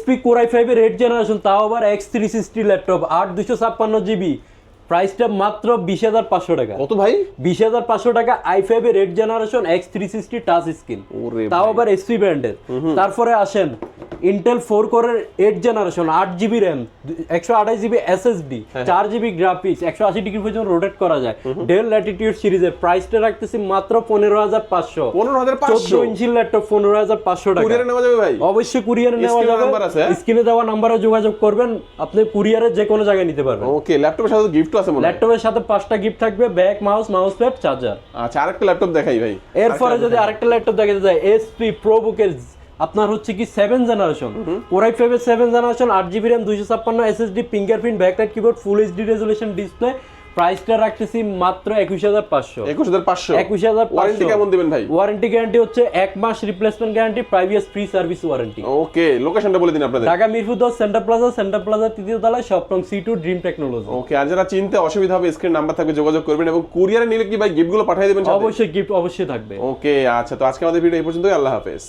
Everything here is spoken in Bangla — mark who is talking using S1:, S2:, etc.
S1: এইচপি কোর i5 এর 8 জেনারেশন, তাও আবার X360 ল্যাপটপ 8 256 GB, প্রাইসটা মাত্র 20,500 টাকা।
S2: কত ভাই?
S1: 20,500 টাকা, i5 এর 8 জেনারেশন X360 টাচ স্ক্রিন, তাও আবার এসপি ব্র্যান্ডের। তারপরে আসেন ইন্টেল 4 কোরের 8 generation 8GB RAM, 128GB SSD, 4GB graphics, 180 degree পর্যন্ত রোটেট করা যায়। ডেল ল্যাটিটিউড সিরিজের প্রাইসটা রাখতেছি মাত্র 15,500।
S2: 15,500
S1: 14 ইঞ্চির ল্যাপটপ 15,500 টাকা।
S2: কুরিয়ারে নেওয়া যাবে ভাই?
S1: অবশ্যই কুরিয়ারে নেওয়া যাবে, স্ক্রিনে দেওয়া নাম্বারে যোগাযোগ করবেন, আপনি কুরিয়ারে যে কোনো জায়গায় নিতে পারবেন।
S2: ওকে, ল্যাপটপের সাথে গিফট আছে মনে হয়?
S1: ল্যাপটপের সাথে 5টা গিফট থাকবে, back, mouse, mouse pad, charger.
S2: আচ্ছা, আরেকটা ল্যাপটপ দেখাই ভাই।
S1: এরপরে যদি আরেকটা ল্যাপটপ দেখাতে যায়, এইচপি প্রোবুকের আপনার হচ্ছে কি 7 জেনারেশন, কোর i5 এর 7 generation, 8GB RAM, 256 SSD, fingerprint, backlight keyboard, full HD resolution display, প্রাইসটা রাখতেছি মাত্র 21,500।
S2: 21,500। ওয়ারেন্টি কেমন দিবেন ভাই?
S1: ওয়ারেন্টি গ্যারান্টি হচ্ছে 1 মাস replacement guarantee, previous free service warranty.
S2: Okay, লোকেশনটা বলে দিন আপনাদের।
S1: ঢাকা মিরপুর 10 সেন্টার প্লাজা তৃতীয় তলায়, শপ নং C2, ড্রিম টেকনোলজি।
S2: ওকে, আর যারা চিনতে অসুবিধা হবে স্ক্রিন নাম্বার থাকবে, যোগাযোগ করবেন। এবং কুরিয়ারে নিলে কি ভাই গিফটগুলো পাঠিয়ে দিবেন সাথে?
S1: অবশ্যই গিফট অবশ্যই থাকবে।
S2: ওকে, আচ্ছা, তো আজকে আমাদের ভিডিও এই পর্যন্তই। আল্লাহ হাফেজ।